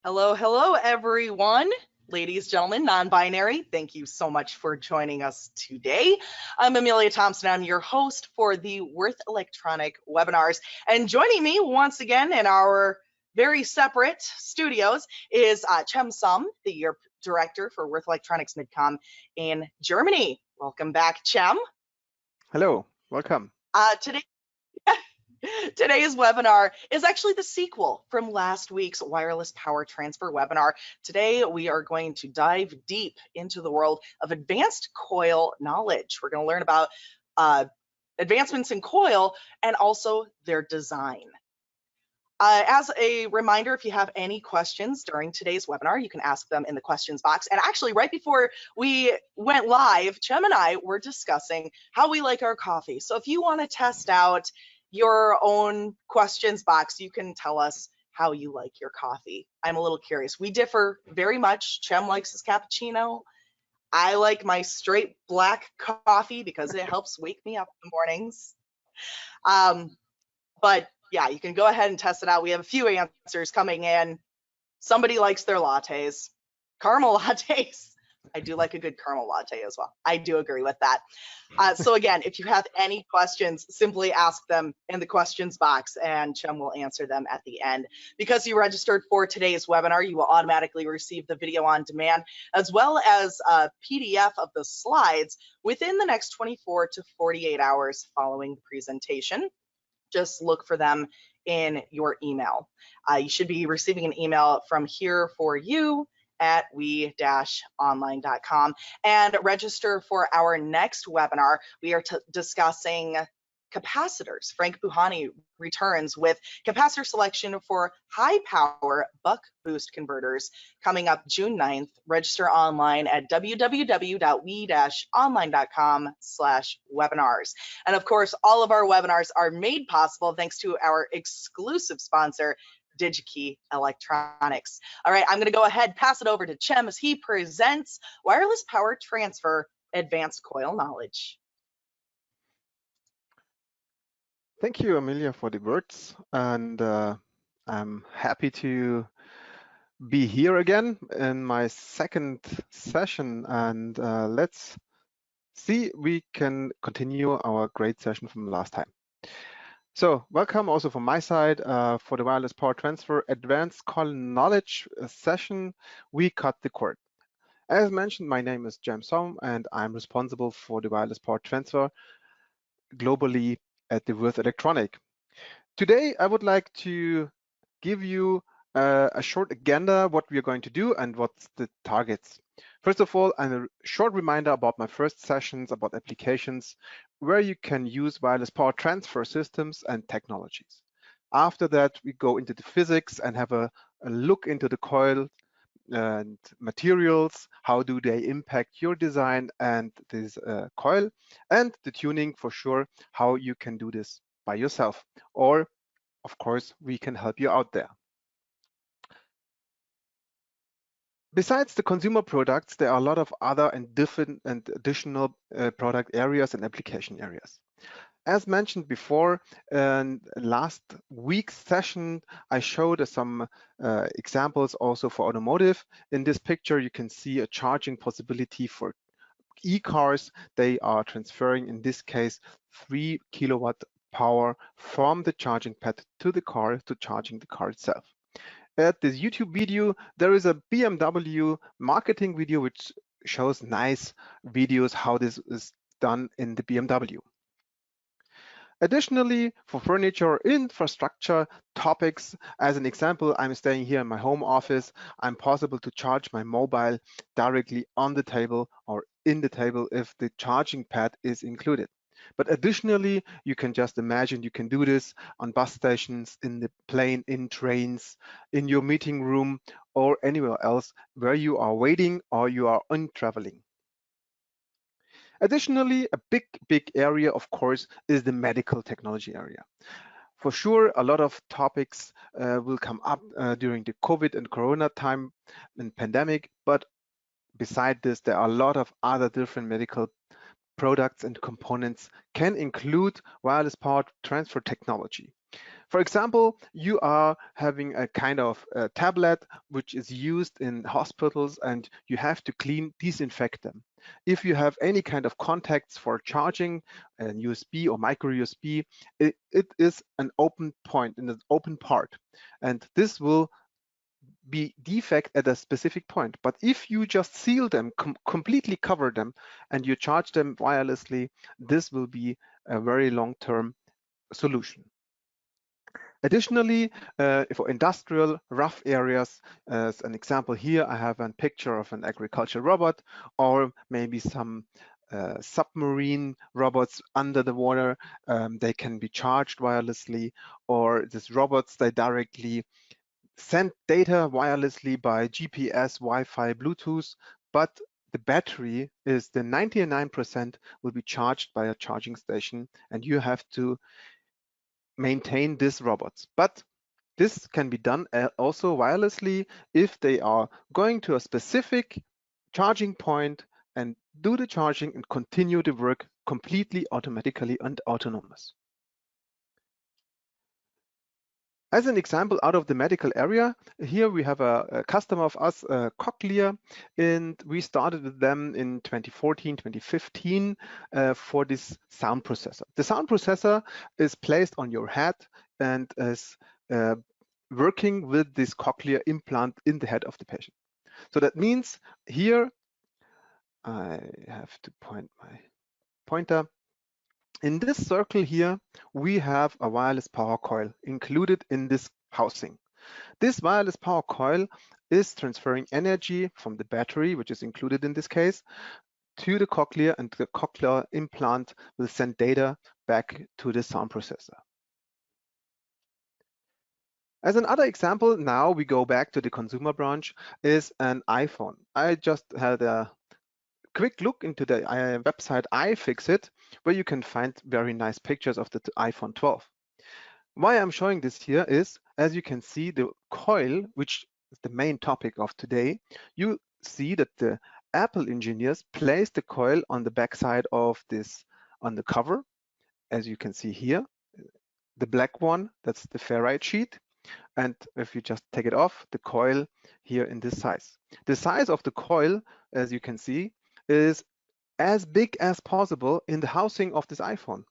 Hello, hello, everyone. Ladies, gentlemen, non-binary, thank you so much for joining us today. I'm Amelia Thompson. I'm your host for the Worth Electronic webinars. And joining me once again in our very separate studios is Chem Sum, the year director for Worth Electronics Midcom in Germany. Welcome back, Chem. Hello, welcome. Today Today's webinar is actually the sequel from last week's wireless power transfer webinar. Today, we are going to dive deep into the world of advanced coil knowledge. We're going to learn about advancements in coil and also their design. As a reminder, if you have any questions during today's webinar, you can ask them in the questions box. And actually, right before we went live, Chem and I were discussing how we like our coffee. So if you want to test out your own questions box, you can tell us how you like your coffee. I'm a little curious. We differ very much. Chem likes his cappuccino. I like my straight black coffee because it helps wake me up in the mornings. But yeah, you can go ahead and test it out. We have a few answers coming in. Somebody likes their lattes, caramel lattes. I do like a good caramel latte as well. I do agree with that. So again, if you have any questions, simply ask them in the questions box and Chem will answer them at the end. Because you registered for today's webinar, you will automatically receive the video on demand as well as a PDF of the slides within the next 24 to 48 hours following the presentation. Just look for them in your email. You should be receiving an email from here for you at we-online.com and register for our next webinar. We are discussing capacitors. Frank Buhani returns with capacitor selection for high power buck boost converters coming up June 9th. Register online at www.we-online.com/webinars. And of course, all of our webinars are made possible thanks to our exclusive sponsor, Digi-Key Electronics. All right, I'm going to go ahead, pass it over to Chem as he presents wireless power transfer advanced coil knowledge. Thank you, Amelia, for the words, and I'm happy to be here again in my second session, and let's see we can continue our great session from last time. So welcome also from my side for the wireless power transfer advanced coil knowledge session. We cut the cord. As mentioned, my name is Chem Sum, and I'm responsible for the wireless power transfer globally at the Worth Electronic. Today, I would like to give you a short agenda, what we are going to do and what's the targets. First of all, a short reminder about my first sessions about applications where you can use wireless power transfer systems and technologies. After that, we go into the physics and have a look into the coil and materials, how do they impact your design and this coil, and the tuning for sure, how you can do this by yourself, or of course we can help you out there. Besides the consumer products, there are a lot of other and different and additional product areas and application areas. As mentioned before, in last week's session, I showed some examples also for automotive. In this picture, you can see a charging possibility for e-cars. They are transferring, in this case, 3 kilowatt power from the charging pad to the car to charging the car itself. At this YouTube video, there is a BMW marketing video which shows nice videos how this is done in the BMW. Additionally, for furniture infrastructure topics, as an example, I'm staying here in my home office. I'm possible to charge my mobile directly on the table or in the table if the charging pad is included. But additionally, you can just imagine you can do this on bus stations, in the plane, in trains, in your meeting room, or anywhere else where you are waiting or you are on traveling. Additionally, a big area, of course, is the medical technology area. For sure, a lot of topics will come up during the COVID and Corona time and pandemic, but beside this, there are a lot of other different medical products and components can include wireless power transfer technology. For example, you are having a kind of tablet which is used in hospitals and you have to disinfect them. If you have any kind of contacts for charging, USB or micro USB, it is an open point in an open part. And this will be defect at a specific point. But if you just seal them, completely cover them, and you charge them wirelessly, this will be a very long-term solution. Additionally, for industrial rough areas, as an example here, I have a picture of an agricultural robot, or maybe some submarine robots under the water. They can be charged wirelessly, or these robots, they directly send data wirelessly by GPS, Wi-Fi, Bluetooth, but the battery is the 99% will be charged by a charging station, and you have to maintain these robots. But this can be done also wirelessly if they are going to a specific charging point and do the charging and continue the work completely automatically and autonomous. As an example out of the medical area, here we have a customer of us, Cochlear, and we started with them in 2014, 2015 for this sound processor. The sound processor is placed on your head and is working with this cochlear implant in the head of the patient. So that means here, I have to point my pointer. In this circle here, we have a wireless power coil included in this housing. This wireless power coil is transferring energy from the battery, which is included in this case, to the cochlear, and the cochlear implant will send data back to the sound processor. As another example, now we go back to the consumer branch, is an iPhone. I just had a quick look into the website iFixit, where you can find very nice pictures of the iPhone 12. Why I'm showing this here is, as you can see, the coil, which is the main topic of today, you see that the Apple engineers placed the coil on the backside of this, on the cover, as you can see here. The black one, that's the ferrite sheet. And if you just take it off, the coil here in this size. The size of the coil, as you can see, is as big as possible in the housing of this iPhone.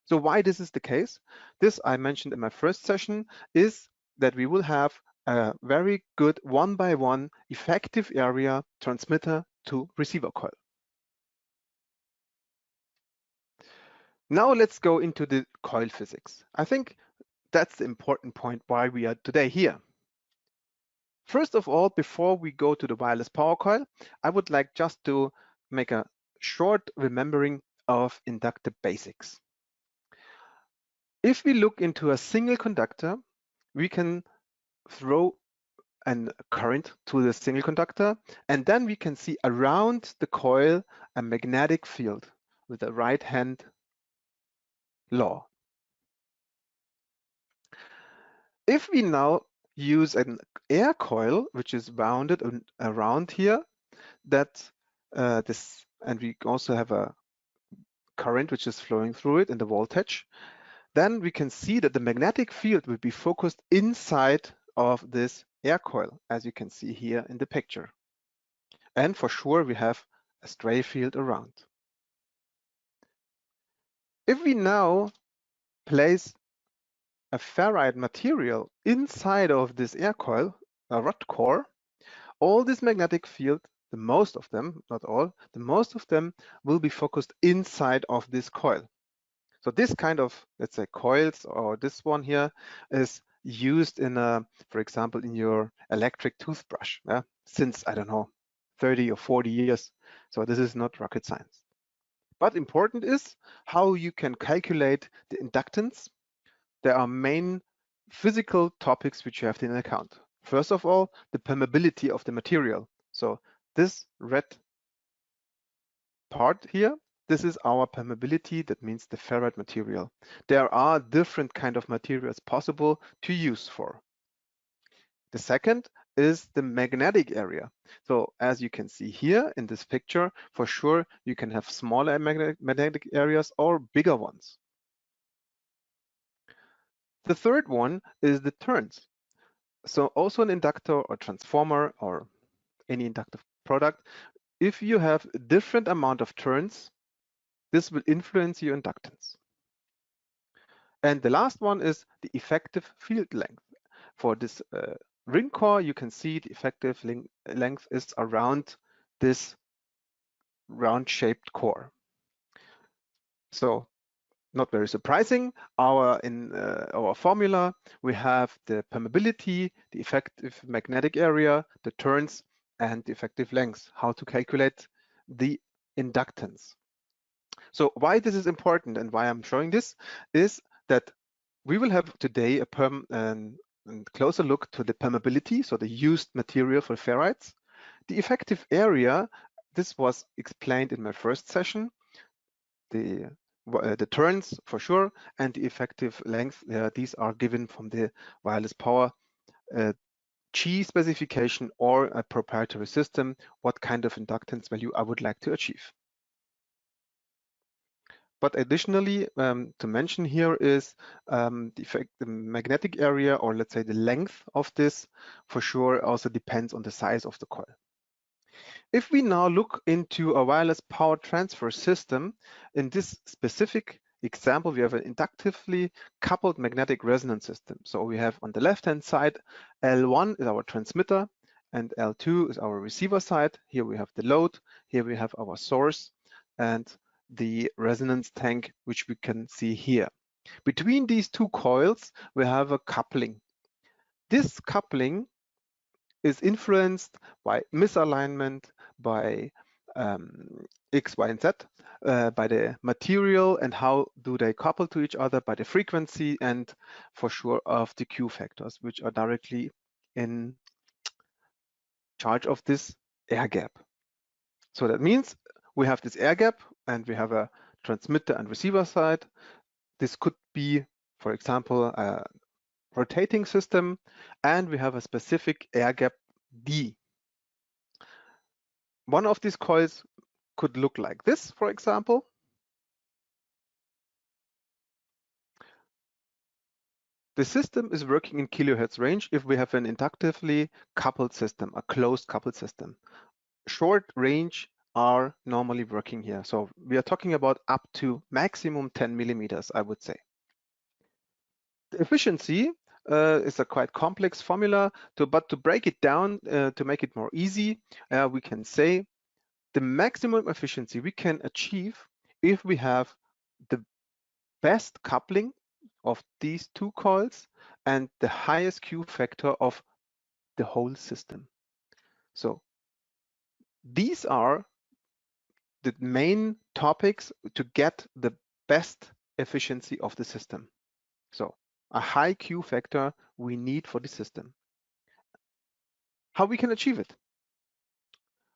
So why this is the case? This I mentioned in my first session is that we will have a very good one-by-one effective area transmitter to receiver coil. Now let's go into the coil physics. I think that's the important point why we are today here. First of all, before we go to the wireless power coil, I would like just to make a short remembering of inductor basics. If we look into a single conductor, we can throw a current to the single conductor, and then we can see around the coil a magnetic field with a right-hand law. If we now use an air coil, which is wounded around here, and we also have a current which is flowing through it and the voltage, then we can see that the magnetic field will be focused inside of this air coil, as you can see here in the picture. And for sure, we have a stray field around. If we now place a ferrite material inside of this air coil, a rod core, all this magnetic field, the most of them, not all, the most of them will be focused inside of this coil. So this kind of, let's say, coils, or this one here, is used in, for example, in your electric toothbrush, since, I don't know, 30 or 40 years. So this is not rocket science. But important is how you can calculate the inductance. There are main physical topics which you have to take into account. First of all, the permeability of the material. So this red part here, this is our permeability, that means the ferrite material. There are different kind of materials possible to use for. The second is the magnetic area. So as you can see here in this picture, for sure you can have smaller magnetic areas or bigger ones. The third one is the turns. So also an inductor or transformer or any inductive product, if you have a different amount of turns, this will influence your inductance. And the last one is the effective field length. For this ring core, you can see the effective length is around this round-shaped core. So not very surprising, in our formula, we have the permeability, the effective magnetic area, the turns, and the effective length, how to calculate the inductance. So why this is important and why I'm showing this is that we will have today a closer look to the permeability, so the used material for ferrites. The effective area, this was explained in my first session, the turns for sure, and the effective length, these are given from the wireless power G specification or a proprietary system, what kind of inductance value I would like to achieve. But additionally, to mention here is the magnetic area, or let's say the length of this, for sure also depends on the size of the coil. If we now look into a wireless power transfer system, in this specific example, we have an inductively coupled magnetic resonance system. So we have on the left-hand side, L1 is our transmitter and L2 is our receiver side. Here we have the load, here we have our source and the resonance tank, which we can see here. Between these two coils, we have a coupling. This coupling is influenced by misalignment, by X, Y, and Z, by the material and how do they couple to each other, by the frequency, and for sure of the Q factors, which are directly in charge of this air gap. So that means we have this air gap and we have a transmitter and receiver side. This could be, for example, a rotating system, and we have a specific air gap D. One of these coils could look like this, for example. The system is working in kilohertz range if we have an inductively coupled system, a closed coupled system. Short range are normally working here. So we are talking about up to maximum 10 millimeters, I would say. The efficiency is a quite complex formula, but to break it down, to make it more easy, we can say the maximum efficiency we can achieve if we have the best coupling of these two coils and the highest Q factor of the whole system. So these are the main topics to get the best efficiency of the system. So a high Q factor we need for the system. How we can achieve it?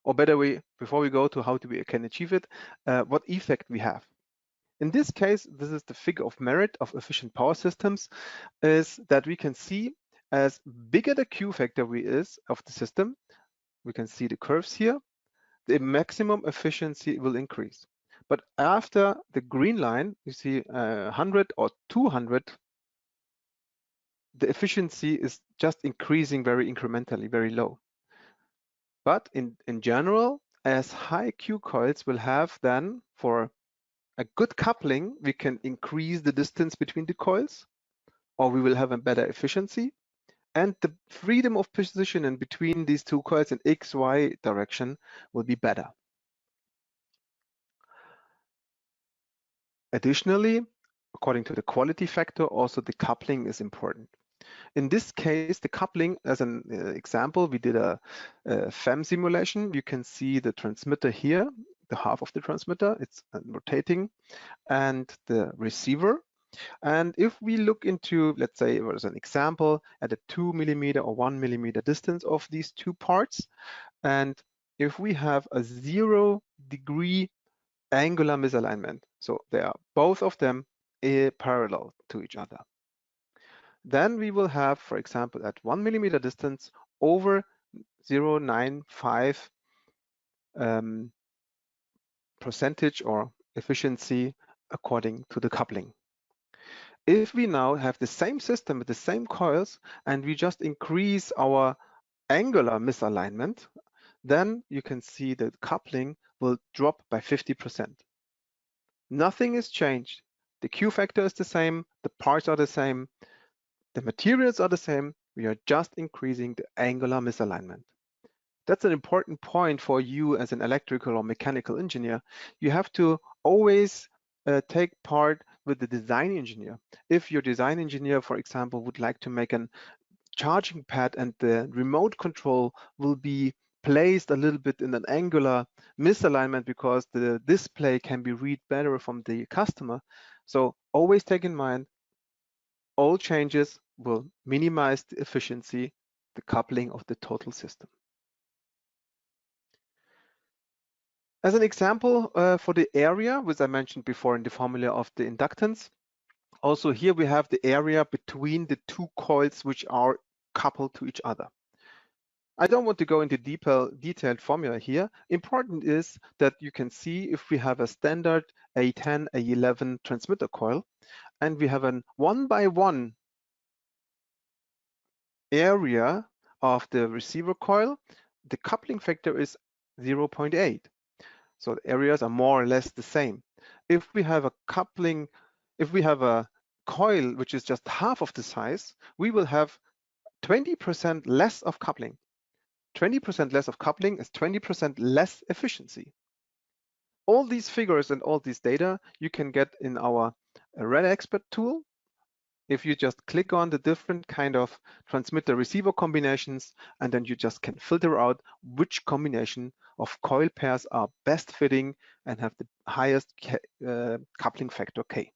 Or better way, before we go to how we can achieve it, what effect we have. In this case, this is the figure of merit of efficient power systems, is that we can see as bigger the Q factor is of the system, we can see the curves here, the maximum efficiency will increase. But after the green line, you see 100 or 200, the efficiency is just increasing very incrementally, very low. But in general, as high Q coils will have then, for a good coupling, we can increase the distance between the coils, or we will have a better efficiency, and the freedom of position in between these two coils in X, Y direction will be better. Additionally, according to the quality factor, also the coupling is important. In this case, the coupling, as an example, we did a Fvm simulation. You can see the transmitter here, the half of the transmitter, it's rotating, and the receiver. And if we look into, let's say, as an example, at a 2 millimeter or 1 millimeter distance of these two parts, and if we have a 0 degree angular misalignment, so they are both of them parallel to each other, then we will have, for example, at 1 millimeter distance over 0.95 percentage or efficiency according to the coupling. If we now have the same system with the same coils and we just increase our angular misalignment, then you can see that coupling will drop by 50%. Nothing is changed. The Q factor is the same, the parts are the same, the materials are the same. We are just increasing the angular misalignment. That's an important point for you as an electrical or mechanical engineer. You have to always take part with the design engineer. If your design engineer, for example, would like to make a charging pad and the remote control will be placed a little bit in an angular misalignment because the display can be read better from the customer. So always take in mind, all changes will minimize the efficiency, the coupling of the total system. As an example for the area, which I mentioned before in the formula of the inductance, also here we have the area between the two coils which are coupled to each other. I don't want to go into detailed formula here. Important is that you can see if we have a standard A10, A11 transmitter coil, and we have a 1x1 area of the receiver coil, the coupling factor is 0.8. So the areas are more or less the same. If we have a coupling, if we have a coil which is just half of the size, we will have 20% less of coupling. 20% less of coupling is 20% less efficiency. All these figures and all these data you can get in our Red Expert tool. If you just click on the different kind of transmitter receiver combinations, and then you just can filter out which combination of coil pairs are best fitting and have the highest coupling factor K.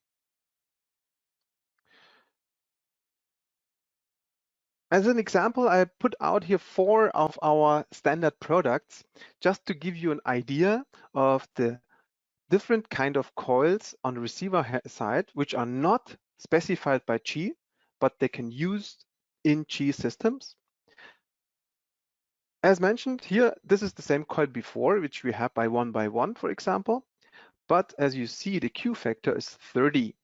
As an example, I put out here 4 of our standard products just to give you an idea of the different kind of coils on the receiver side, which are not specified by Qi, but they can use in Qi systems. As mentioned here, this is the same coil before, which we have by 1x1, for example. But as you see, the Q factor is 30.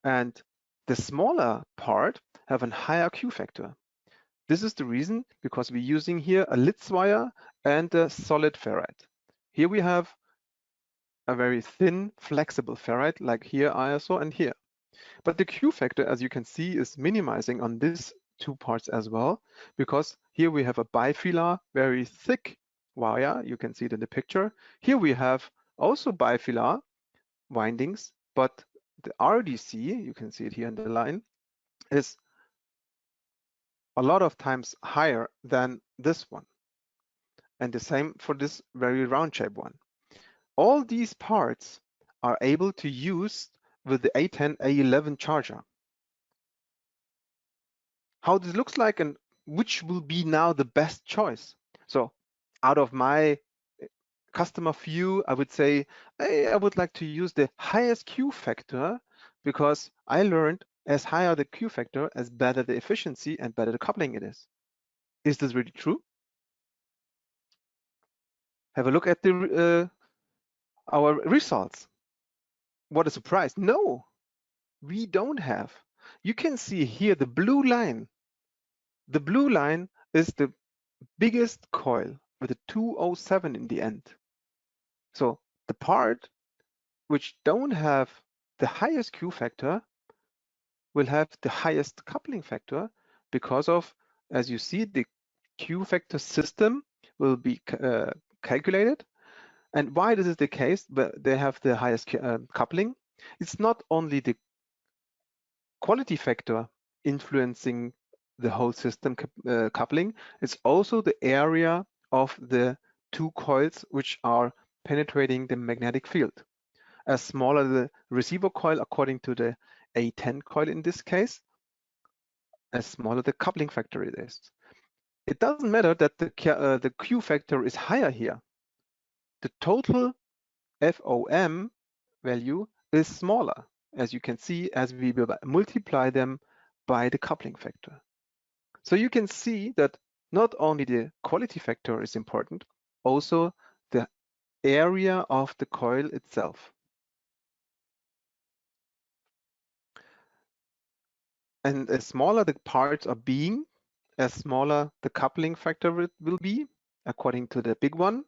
And the smaller part have a higher Q factor. This is the reason because we're using here a Litz wire and a solid ferrite. Here we have a very thin, flexible ferrite, like here ISO and here. But the Q factor, as you can see, is minimizing on these 2 parts as well, because here we have a bifilar, very thick wire. You can see it in the picture. Here we have also bifilar windings, but the RDC, you can see it here in the line, is a lot of times higher than this one. And the same for this very round shape one. All these parts are able to use with the A10, A11 charger. How this looks like and which will be now the best choice. So out of my customer view, I would say, hey, I would like to use the highest Q factor because I learned as higher the Q factor, as better the efficiency and better the coupling it is. Is this really true? Have a look at the our results. What a surprise. No, we don't have. You can see here the blue line. The blue line is the biggest coil with a 207 in the end. So the part which don't have the highest Q factor will have the highest coupling factor because of, as you see, the Q factor system will be calculated. And why this is the case, but they have the highest coupling. It's not only the quality factor influencing the whole system coupling, it's also the area of the 2 coils which are penetrating the magnetic field. As smaller the receiver coil, according to the A10 coil in this case, as smaller the coupling factor it is. It doesn't matter that the Q factor is higher here. The total Fvm value is smaller, as you can see, as we will multiply them by the coupling factor. So you can see that not only the quality factor is important, also the area of the coil itself. And as smaller the parts are being, as smaller the coupling factor will be, according to the big one,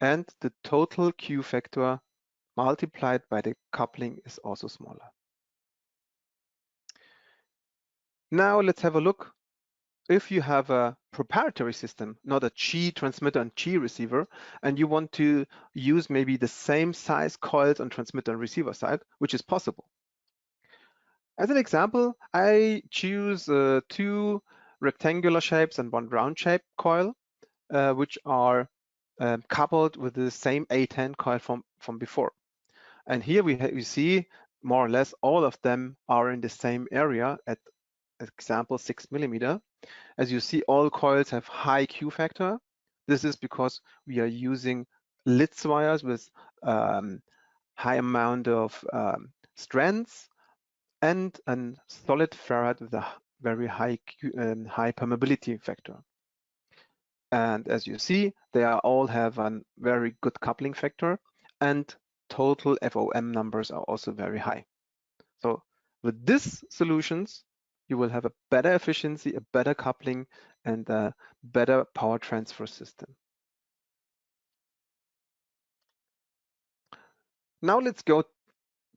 and the total Q factor multiplied by the coupling is also smaller. Now let's have a look. If you have a proprietary system, not a Qi transmitter and Qi receiver, and you want to use maybe the same size coils on transmitter and receiver side, which is possible. As an example, I choose 2 rectangular shapes and 1 round shape coil, which are coupled with the same A10 coil from before. And here we see more or less all of them are in the same area at example 6 millimeter. As you see, all coils have high Q factor. This is because we are using Litz wires with high amount of strands and a solid ferrite with a very high high permeability factor. And as you see, they all have a very good coupling factor, and total FOM numbers are also very high. So with these solutions, you will have a better efficiency, a better coupling, and a better power transfer system. Now let's go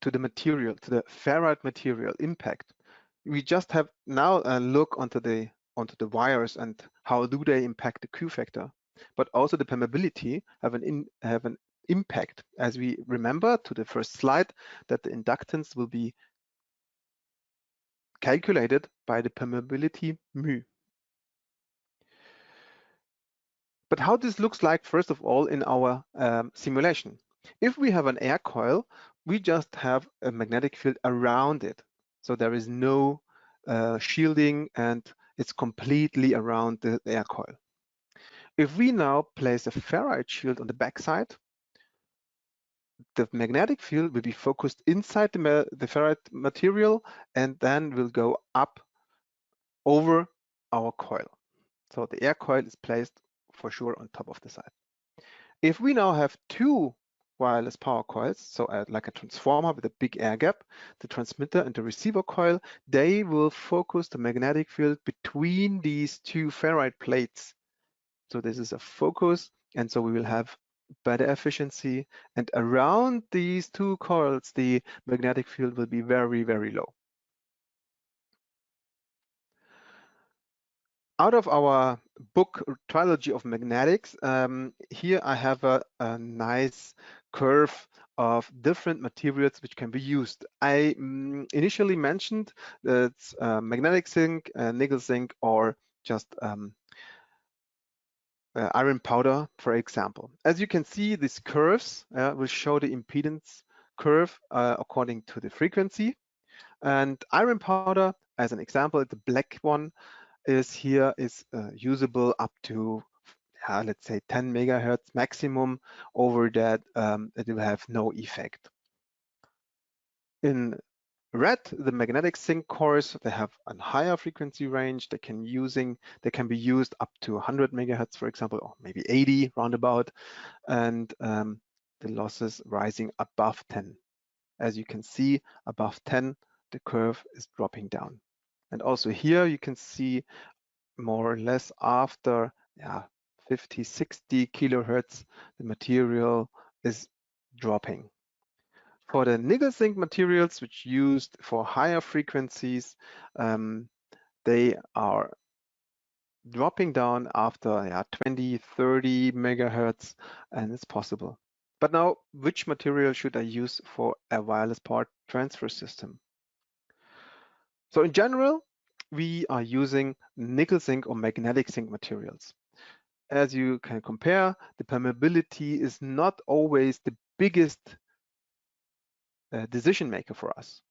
to the material, to the ferrite material impact. We just have now a look onto the wires and how do they impact the Q factor, but also the permeability have an impact, as we remember to the first slide that the inductance will be calculated by the permeability mu. But how this looks like, first of all, in our simulation. If we have an air coil, we just have a magnetic field around it. So there is no shielding, and it's completely around the air coil. If we now place a ferrite shield on the backside, the magnetic field will be focused inside the ferrite material and then will go up over our coil. So the air coil is placed for sure on top of the side. If we now have 2 wireless power coils, so like a transformer with a big air gap, the transmitter and the receiver coil, they will focus the magnetic field between these 2 ferrite plates. So this is a focus, and so we will have better efficiency, and around these 2 coils, the magnetic field will be very, very low. Out of our book Trilogy of Magnetics, here I have a nice curve of different materials which can be used. I initially mentioned that magnetic zinc, nickel zinc, or just iron powder, for example. As you can see, these curves will show the impedance curve according to the frequency. And iron powder, as an example, the black one, is usable up to let's say 10 megahertz maximum. Over that it will have no effect. In red, the magnetic zinc cores, they have a higher frequency range. They can be used up to 100 megahertz, for example, or maybe 80 roundabout, and the losses rising above 10. As you can see, above 10, the curve is dropping down. And also here you can see more or less after 50, 60 kilohertz, the material is dropping. For the nickel zinc materials, which used for higher frequencies, they are dropping down after 20, 30 megahertz, and it's possible. But now, which material should I use for a wireless power transfer system? So in general, we are using nickel zinc or magnetic zinc materials. As you can compare, the permeability is not always the biggest decision maker for us.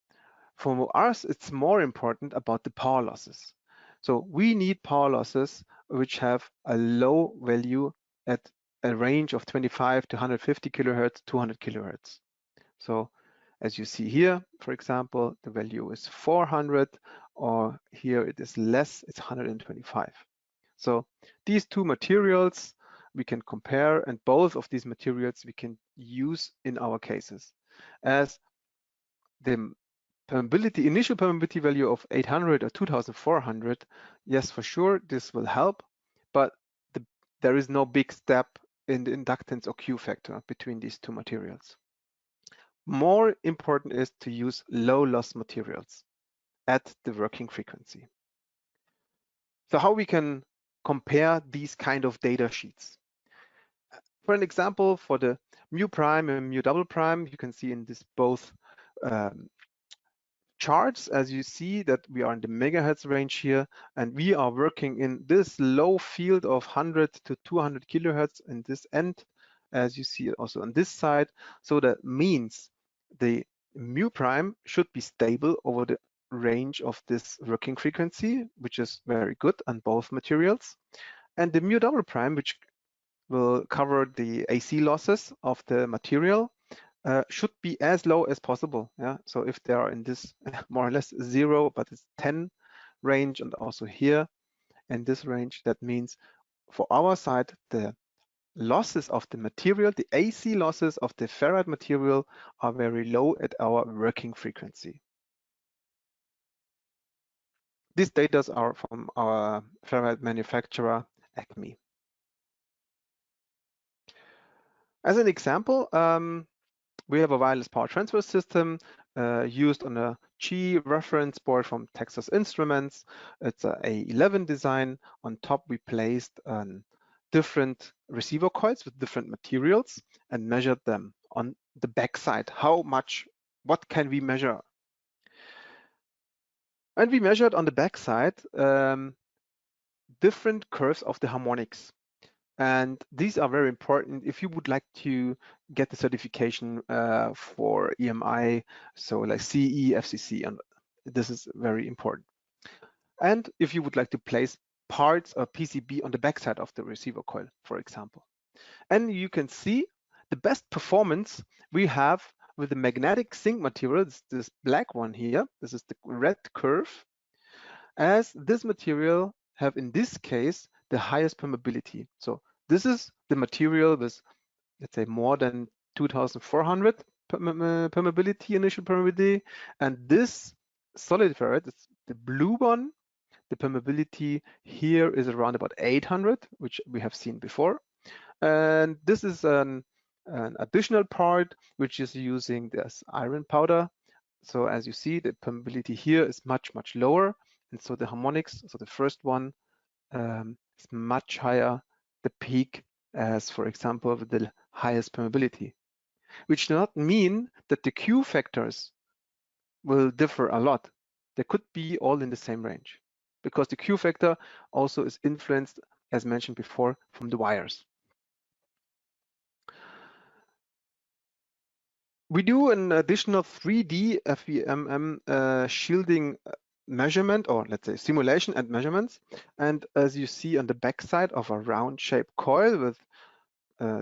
For us, it's more important about the power losses. So we need power losses which have a low value at a range of 25 to 150 kilohertz, 200 kilohertz. So as you see here, for example, the value is 400, or here it is less, it's 125. So these 2 materials we can compare, and both of these materials we can use in our cases, as the permeability, initial permeability value of 800 or 2400, yes, for sure, this will help, but there is no big step in the inductance or Q factor between these two materials. More important is to use low loss materials at the working frequency. So how we can compare these kind of data sheets? For an example, for the mu prime and mu double prime, you can see in this both charts, as you see that we are in the megahertz range here, and we are working in this low field of 100 to 200 kilohertz in this end, as you see also on this side. So that means the mu prime should be stable over the range of this working frequency, which is very good on both materials. And the mu double prime, which will cover the AC losses of the material, should be as low as possible. Yeah. So if they are in this more or less 0, but it's 10 range, and also here in this range, that means for our side, the losses of the material, the AC losses of the ferrite material are very low at our working frequency. These data are from our ferrite manufacturer, Acme. As an example, we have a wireless power transfer system used on a G reference board from Texas Instruments. It's a A11 design. On top, we placed different receiver coils with different materials and measured them on the back side. What can we measure? And we measured on the back side different curves of the harmonics. And these are very important if you would like to get the certification for EMI, so like CE, FCC, and this is very important. And if you would like to place parts of PCB on the backside of the receiver coil, for example. And you can see the best performance we have with the magnetic zinc material, this black one here, this is the red curve, as this material have in this case the highest permeability. So this is the material with, let's say, more than 2400 permeability, initial permeability, and this solid ferrite, it's the blue one, the permeability here is around about 800, which we have seen before. And this is an additional part which is using this iron powder. So as you see, the permeability here is much, much lower. And so the harmonics, so the first one is much higher, the peak, as for example, with the highest permeability, which does not mean that the Q factors will differ a lot. They could be all in the same range because the Q factor also is influenced, as mentioned before, from the wires. We do an additional 3D Fvm shielding measurement, or let's say simulation and measurements. And as you see on the backside of a round shaped coil with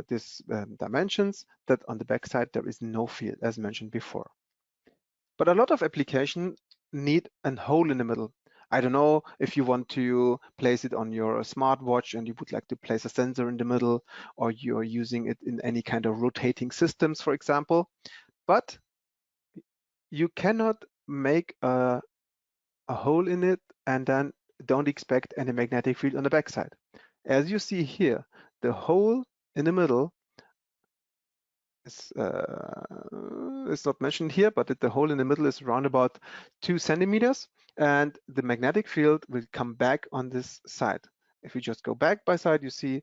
these dimensions, that on the backside there is no field, as mentioned before. But a lot of applications need a hole in the middle. I don't know if you want to place it on your smartwatch and you would like to place a sensor in the middle, or you're using it in any kind of rotating systems, for example. But you cannot make a hole in it and then don't expect any magnetic field on the backside. As you see here, the hole in the middle is not mentioned here, but the hole in the middle is around about 2 centimeters, and the magnetic field will come back on this side. If you just go back by side, you see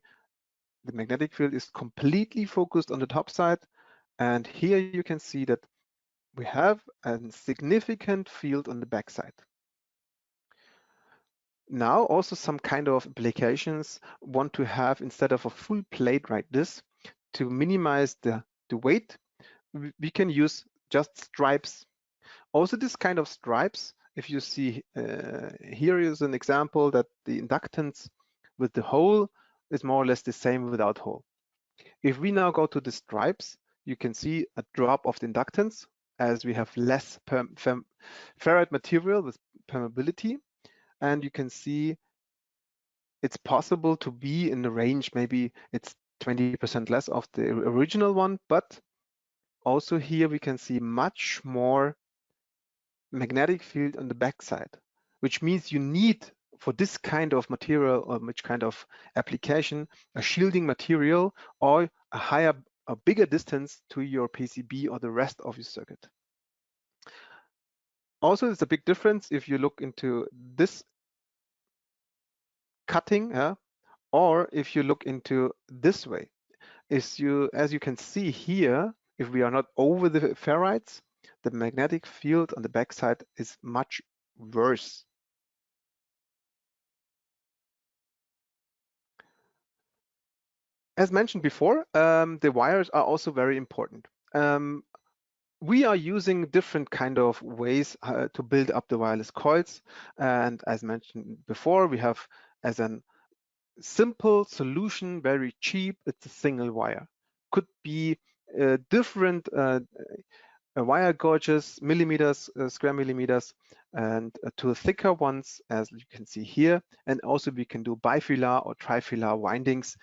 the magnetic field is completely focused on the top side, and here you can see that we have a significant field on the back side. Now also some kind of applications want to have, instead of a full plate like this, to minimize the weight, we can use just stripes. Also this kind of stripes, if you see here is an example that the inductance with the hole is more or less the same without hole. If we now go to the stripes, you can see a drop of the inductance as we have less ferrite material with permeability. And you can see it's possible to be in the range, maybe it's 20% less of the original one, but also here we can see much more magnetic field on the backside, which means you need for this kind of material or which kind of application a shielding material or a bigger distance to your PCB or the rest of your circuit. Also, there's a big difference if you look into this cutting, or if you look into this way. As you can see here, if we are not over the ferrites, the magnetic field on the backside is much worse. As mentioned before, the wires are also very important. We are using different kind of ways to build up the wireless coils. And as mentioned before, we have as a simple solution, very cheap, it's a single wire. Could be different wire gauges, millimeters, square millimeters, and to thicker ones, as you can see here. And also we can do bifilar or trifilar windings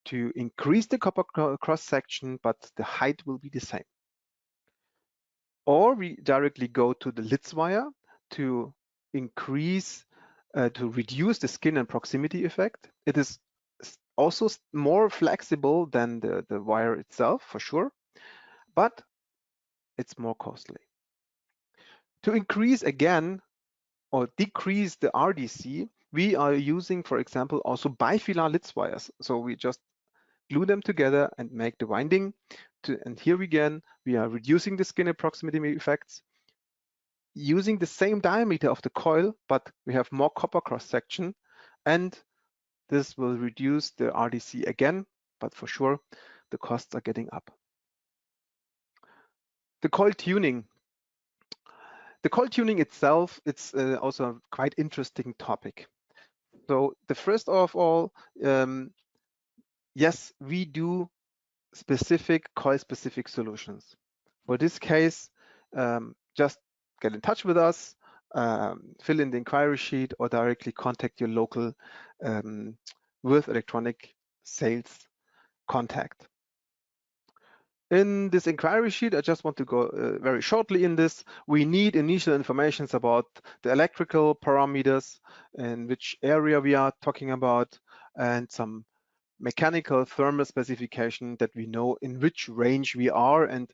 to increase the copper cross section, but the height will be the same. Or we directly go to the Litz wire to increase, to reduce the skin and proximity effect. It is also more flexible than the wire itself, for sure, but it's more costly. To increase again or decrease the RDC, we are using, for example, also bifilar Litz wires. So we just glue them together and make the winding. And here again, we are reducing the skin and proximity effects, using the same diameter of the coil, but we have more copper cross section, and this will reduce the RDC again, but for sure, the costs are getting up. The coil tuning. The coil tuning itself, it's also a quite interesting topic. So the first of all, yes, we do coil-specific solutions. For this case, just get in touch with us, fill in the inquiry sheet, or directly contact your local with electronic sales contact. In this inquiry sheet, I just want to go very shortly in this. We need initial information about the electrical parameters and which area we are talking about, and some mechanical thermal specification that we know in which range we are and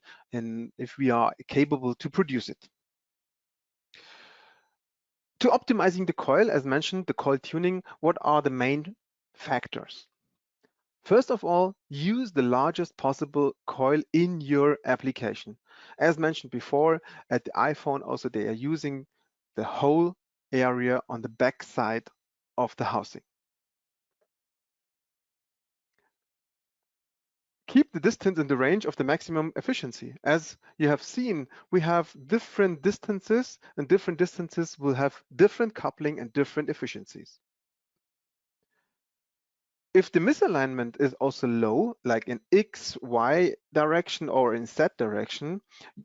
if we are capable to produce it. To optimizing the coil, as mentioned, the coil tuning, what are the main factors? First of all, use the largest possible coil in your application. As mentioned before, at the iPhone also they are using the whole area on the back side of the housing. Keep the distance in the range of the maximum efficiency. As you have seen, we have different distances, and different distances will have different coupling and different efficiencies. If the misalignment is also low, like in X, Y direction or in Z direction,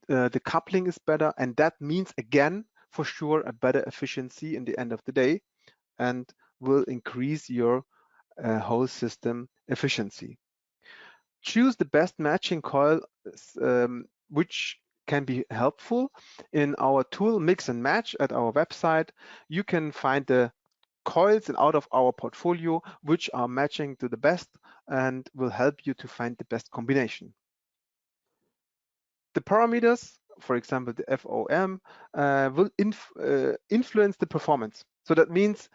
the coupling is better, and that means again, for sure, a better efficiency in the end of the day and will increase your whole system efficiency. Choose the best matching coil, which can be helpful. In our tool Mix and Match at our website, you can find the coils out of our portfolio which are matching to the best and will help you to find the best combination. The parameters, for example, the Fvm, will influence the performance. So that means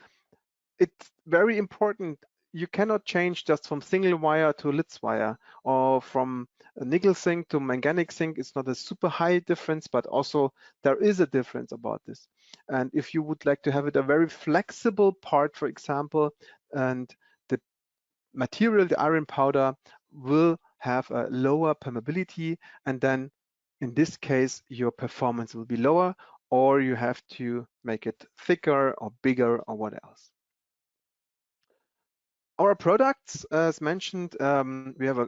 it's very important. You cannot change just from single wire to Litz wire or from a nickel zinc to manganic zinc. It's not a super high difference, but also there is a difference about this. And if you would like to have it a very flexible part, for example, and the material, the iron powder, will have a lower permeability, and then in this case, your performance will be lower, or you have to make it thicker or bigger or what else. Our products, as mentioned, we have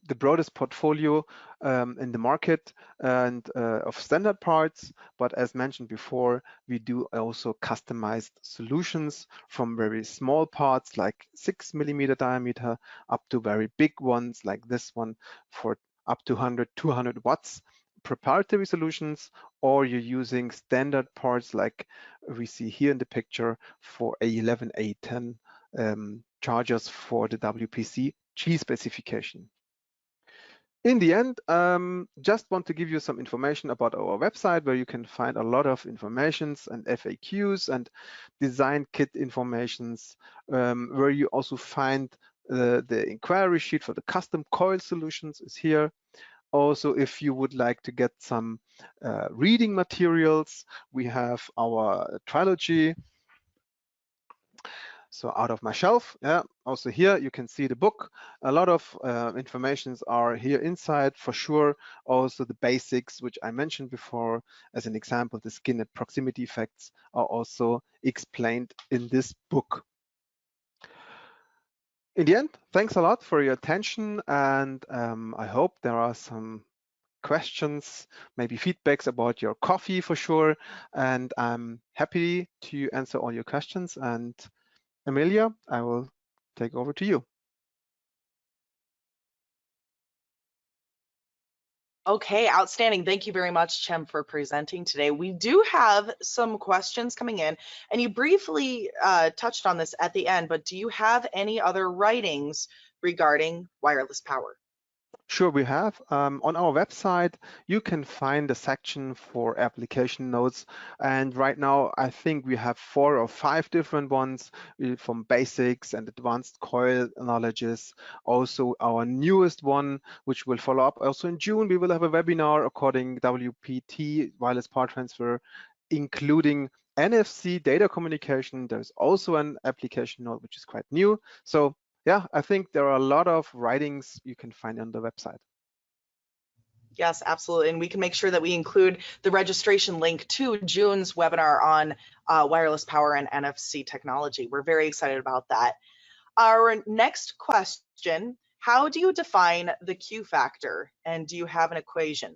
the broadest portfolio in the market and of standard parts, but as mentioned before, we do also customized solutions from very small parts like 6 millimeter diameter up to very big ones like this one for up to 100, 200 watts. proprietary solutions, or you're using standard parts like we see here in the picture for A11, A10 chargers for the WPC-G specification. In the end, just want to give you some information about our website, where you can find a lot of informations and FAQs and design kit informations, where you also find the inquiry sheet for the custom coil solutions is here. Also, if you would like to get some reading materials, we have our trilogy. So out of my shelf, yeah. Also here you can see the book. A lot of informations are here inside for sure. Also the basics, which I mentioned before, as an example, the skin and proximity effects are also explained in this book. In the end, thanks a lot for your attention, and I hope there are some questions, maybe feedbacks about your coffee for sure, and I'm happy to answer all your questions. And Amelia, I will take over to you. Okay, outstanding. Thank you very much, Chem, for presenting today. We do have some questions coming in, and you briefly touched on this at the end, but do you have any other writings regarding wireless power? Sure, we have. On our website, you can find a section for application notes. And right now, I think we have 4 or 5 different ones from basics and advanced coil knowledges. Also, our newest one, which will follow up also in June, we will have a webinar according WPT, wireless power transfer, including NFC data communication. There's also an application note, which is quite new. So yeah, I think there are a lot of writings you can find on the website. Yes, absolutely. And we can make sure that we include the registration link to June's webinar on wireless power and NFC technology. We're very excited about that. Our next question, how do you define the Q factor, and do you have an equation?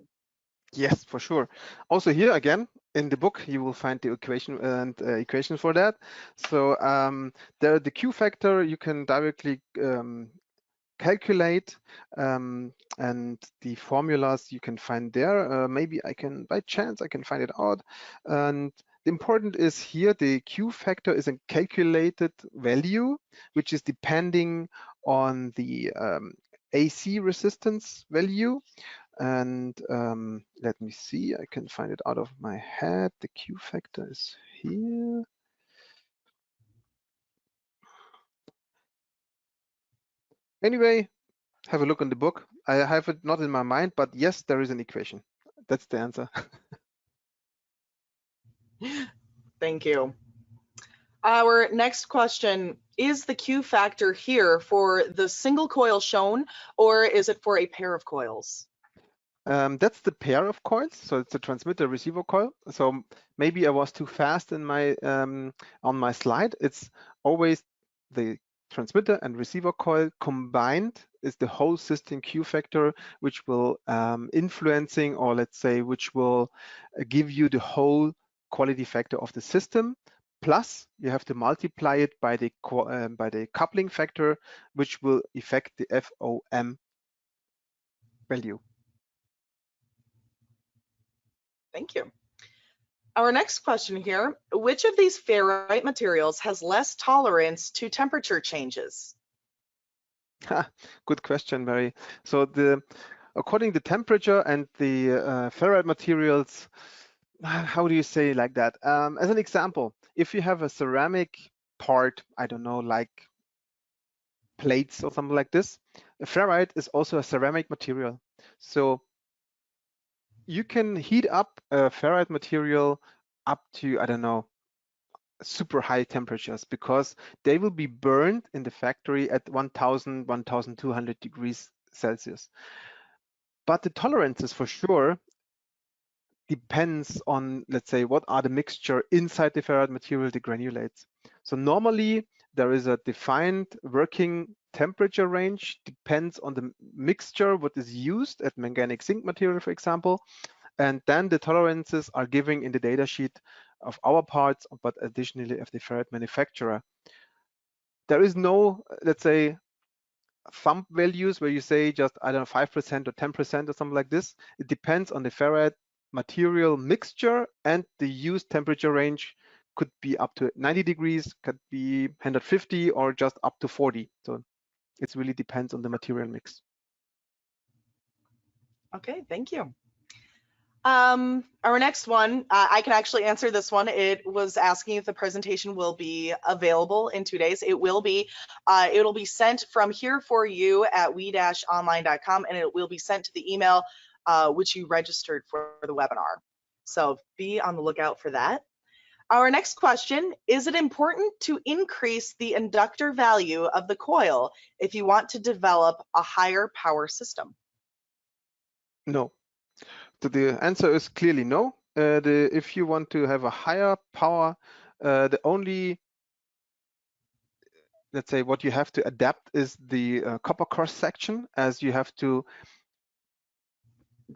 Yes, for sure. Also here again, in the book, you will find the equation and equation for that. So the Q factor you can directly calculate, and the formulas you can find there. Maybe I can, by chance, I can find it out. And the important is here, the Q factor is a calculated value, which is depending on the AC resistance value. And let me see, I can find it out of my head. The Q factor is here. Anyway, have a look on the book. I have it not in my mind, but yes, there is an equation. That's the answer. Thank you. Our next question, is the Q factor here for the single coil shown, or is it for a pair of coils? That's the pair of coils. So it's a transmitter receiver coil. So maybe I was too fast in my on my slide. It's always the transmitter and receiver coil combined is the whole system Q factor, which will influencing, or let's say, which will give you the whole quality factor of the system. Plus, you have to multiply it by the coupling factor, which will affect the Fvm value. Thank you. Our next question here, which of these ferrite materials has less tolerance to temperature changes? Good question, Mary. So according to temperature and the ferrite materials, how do you say like that? As an example, if you have a ceramic part, I don't know, like plates or something like this, a ferrite is also a ceramic material. So you can heat up a ferrite material up to, I don't know, super high temperatures, because they will be burned in the factory at 1000, 1200 degrees Celsius. But the tolerances for sure depends on, let's say, what are the mixture inside the ferrite material, the granulates. So normally there is a defined working temperature range, depends on the mixture, what is used at manganic zinc material, for example. And then the tolerances are given in the data sheet of our parts, but additionally of the ferrite manufacturer. There is no, let's say, thumb values where you say just, I don't know, 5% or 10% or something like this. It depends on the ferrite material mixture, and the used temperature range could be up to 90 degrees, could be 150, or just up to 40. So it really depends on the material mix. Okay, thank you. Our next one, I can actually answer this one. It was asking if the presentation will be available in 2 days. It will be. It'll be sent from here for you at we-online.com, and it will be sent to the email which you registered for the webinar. So be on the lookout for that. Our next question, is it important to increase the inductor value of the coil if you want to develop a higher power system? No. So the answer is clearly no. If you want to have a higher power, the only, let's say, what you have to adapt is the copper cross section, as you have to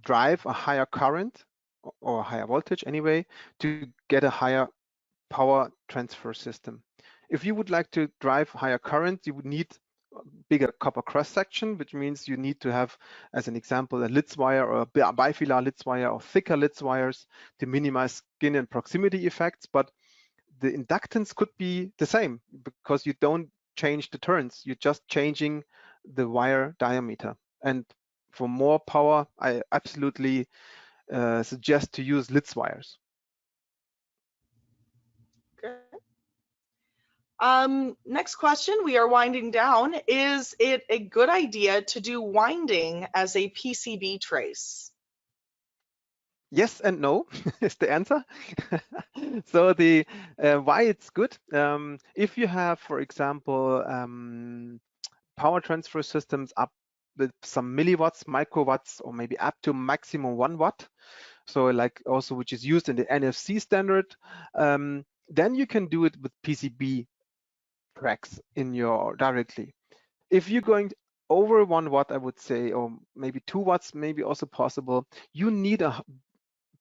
drive a higher current or a higher voltage anyway to get a higher power transfer system. If you would like to drive higher current, you would need a bigger copper cross section, which means you need to have, as an example, a Litz wire or a bifilar Litz wire or thicker Litz wires to minimize skin and proximity effects. But the inductance could be the same because you don't change the turns, you're just changing the wire diameter. And for more power, I absolutely suggest to use Litz wires. Next question, we are winding down. Is it a good idea to do winding as a PCB trace? Yes and no is the answer. So the why it's good, if you have, for example, power transfer systems up with some milliwatts, microwatts, or maybe up to maximum 1 watt, so like also which is used in the NFC standard, then you can do it with PCB tracks in your directly. If you're going over 1 watt, I would say, or maybe 2 watts, maybe also possible, you need a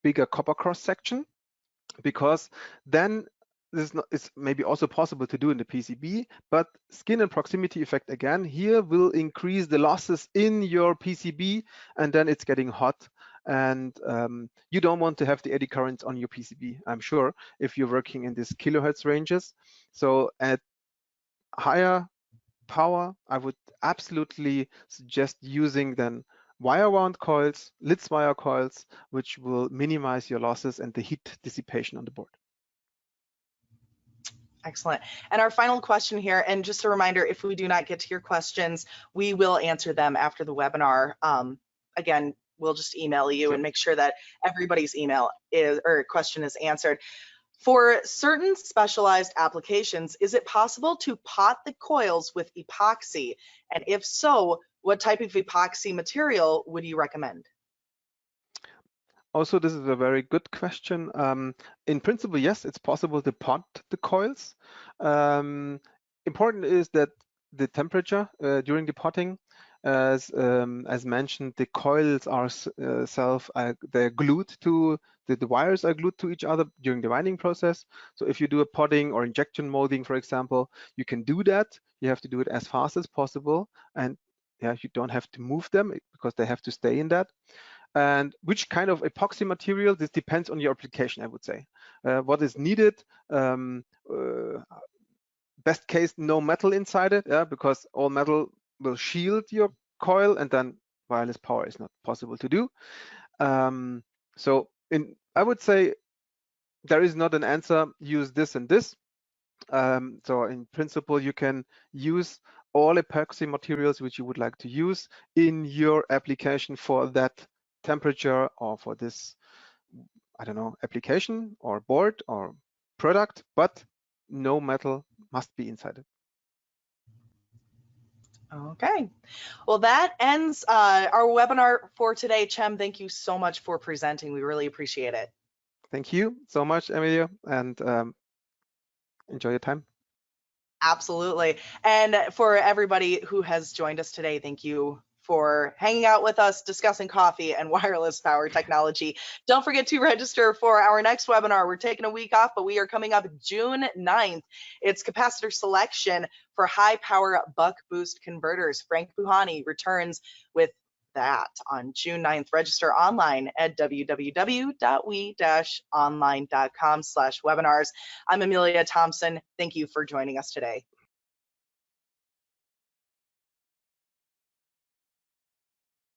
bigger copper cross section, because then it's maybe also possible to do in the PCB, but skin and proximity effect again here will increase the losses in your PCB, and then it's getting hot, and you don't want to have the eddy currents on your PCB, I'm sure, if you're working in these kilohertz ranges. So at higher power, I would absolutely suggest using then wire wound coils, Litz wire coils, which will minimize your losses and the heat dissipation on the board. Excellent. And our final question here, and just a reminder, if we do not get to your questions, we will answer them after the webinar. Again, we'll just email you and make sure that everybody's email is or question is answered. For certain specialized applications, is it possible to pot the coils with epoxy? And if so, what type of epoxy material would you recommend? Also, this is a very good question. In principle, yes, it's possible to pot the coils. Important is that the temperature during the potting, as mentioned, the coils are they're glued to the wires are glued to each other during the winding process. So if you do a potting or injection molding, for example, you can do that. You have to do it as fast as possible, and yeah, you don't have to move them because they have to stay in that. And which kind of epoxy material, this depends on your application, I would say. What is needed, best case, no metal inside it, yeah, because all metal will shield your coil, and then wireless power is not possible to do. So I would say there is not an answer, use this and this. So in principle, you can use all epoxy materials which you would like to use in your application for that temperature or for this, I don't know, application or board or product, but no metal must be inside it. Okay, well, that ends our webinar for today. Cem, thank you so much for presenting. We really appreciate it. Thank you so much, Emilio, and enjoy your time. Absolutely. And for everybody who has joined us today, thank you for hanging out with us, discussing coffee and wireless power technology. Don't forget to register for our next webinar. We're taking a week off, but we are coming up June 9th. It's capacitor selection for high power buck boost converters. Frank Buhani returns with that on June 9th. Register online at www.we-online.com/webinars. I'm Amelia Thompson. Thank you for joining us today.